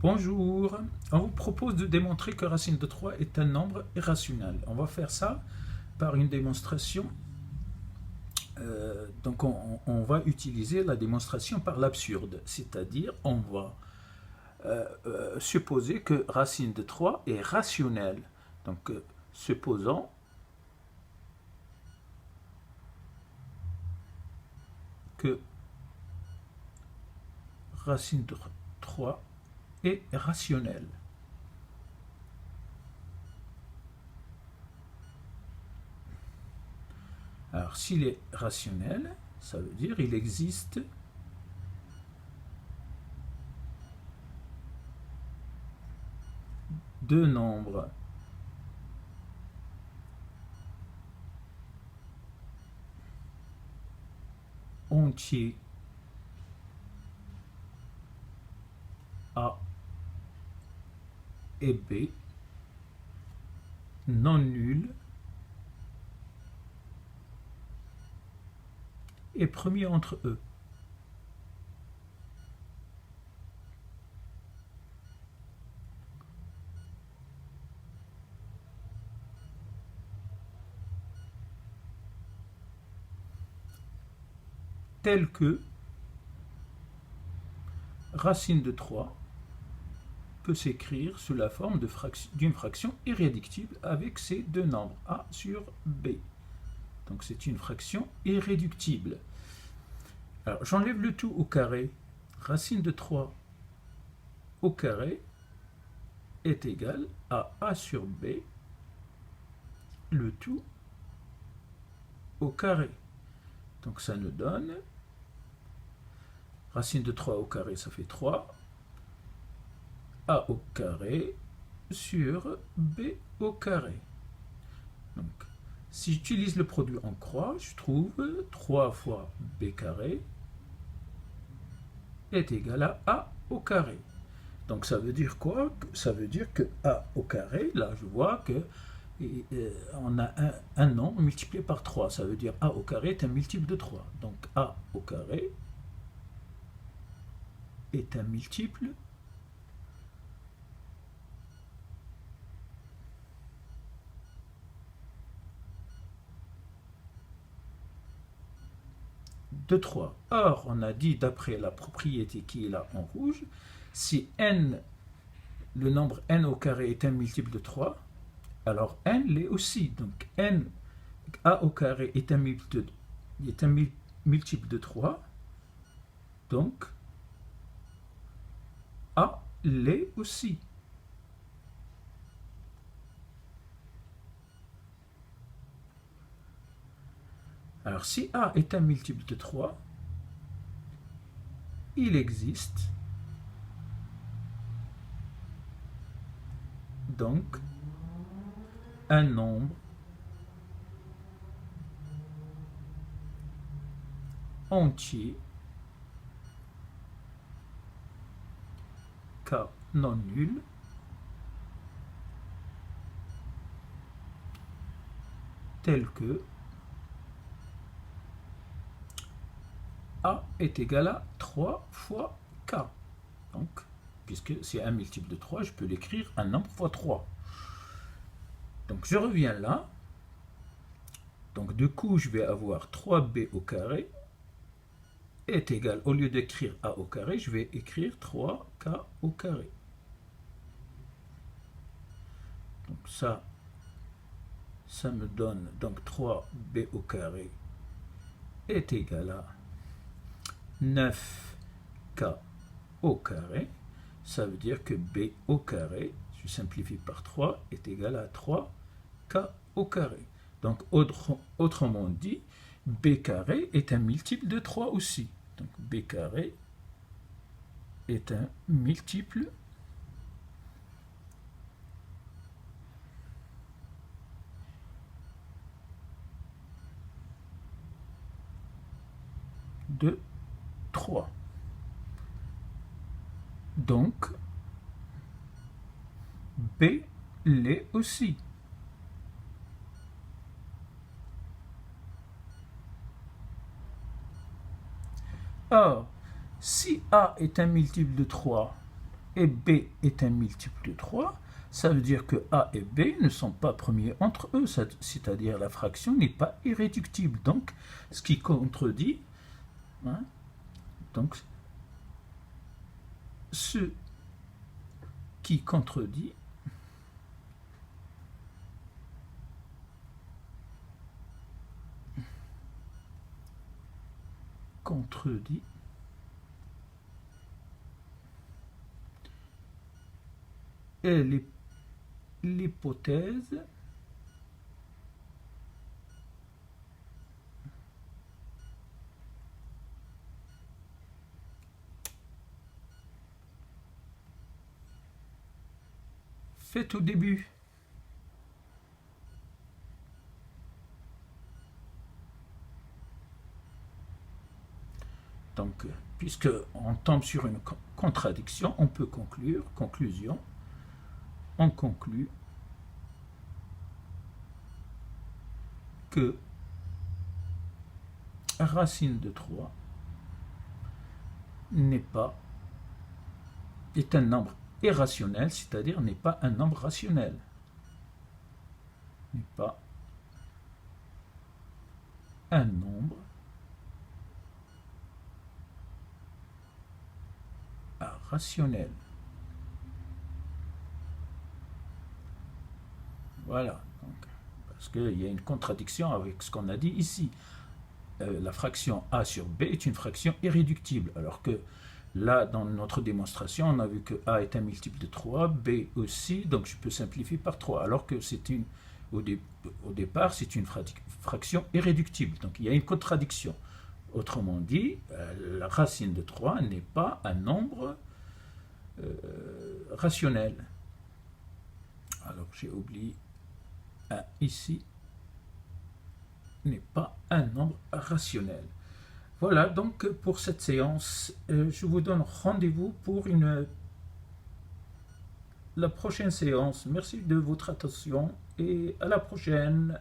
Bonjour, on vous propose de démontrer que racine de 3 est un nombre irrationnel. On va faire ça par une démonstration. Donc on va utiliser la démonstration par l'absurde, c'est-à-dire on va supposer que racine de 3 est rationnelle. Donc supposons que racine de 3 est rationnelle. Alors, s'il est rationnel, ça veut dire qu'il existe deux nombres entiers A et B non nuls et premiers entre eux. Tel que racine de 3 peut s'écrire sous la forme d'une fraction irréductible avec ces deux nombres A sur B. Donc c'est une fraction irréductible. Alors j'enlève le tout au carré. Racine de 3 au carré est égal à A sur B, le tout au carré. Donc ça nous donne racine de 3 au carré, ça fait 3. A au carré sur B au carré. Donc, si j'utilise le produit en croix, je trouve 3 fois B carré est égal à A au carré. Donc ça veut dire quoi? Ça veut dire que A au carré, là je vois que on a un nombre multiplié par 3. Ça veut dire A au carré est un multiple de 3. Donc A au carré est un multiple de 3. Or, on a dit, d'après la propriété qui est là en rouge, si n, le nombre n au carré est un multiple de 3, alors n l'est aussi. Donc n, a au carré est un multiple de 3, donc a l'est aussi. Alors si A est un multiple de 3, il existe donc un nombre entier K non nul tel que A est égal à 3 fois K. Donc, puisque c'est un multiple de 3, je peux l'écrire un nombre fois 3. Donc, je reviens là. Donc, du coup, je vais avoir 3B au carré est égal, au lieu d'écrire A au carré, je vais écrire 3K au carré. Donc, ça me donne donc 3B au carré est égal à 9K au carré, ça veut dire que B au carré, je simplifie par 3, est égal à 3K au carré. Donc autrement dit, B carré est un multiple de 3 aussi. Donc B carré est un multiple de 3. Donc, B l'est aussi. Or, si A est un multiple de 3, et B est un multiple de 3, ça veut dire que A et B ne sont pas premiers entre eux, c'est-à-dire la fraction n'est pas irréductible. Donc, ce qui contredit, hein, donc, ce qui contredit est l'hypothèse faite au début. Donc, puisque on tombe sur une contradiction, on peut conclure, conclusion, on conclut que racine de 3 est un nombre irrationnel, c'est-à-dire n'est pas un nombre rationnel. N'est pas un nombre rationnel. Voilà, donc, parce qu'il y a une contradiction avec ce qu'on a dit ici. La fraction A sur B est une fraction irréductible, alors que là, dans notre démonstration, on a vu que A est un multiple de 3, B aussi, donc je peux simplifier par 3, alors que au départ, c'est une fraction irréductible. Donc il y a une contradiction. Autrement dit, la racine de 3 n'est pas un nombre rationnel. Alors j'ai oublié un ici, n'est pas un nombre rationnel. Voilà donc pour cette séance. Je vous donne rendez-vous pour la prochaine séance. Merci de votre attention et à la prochaine.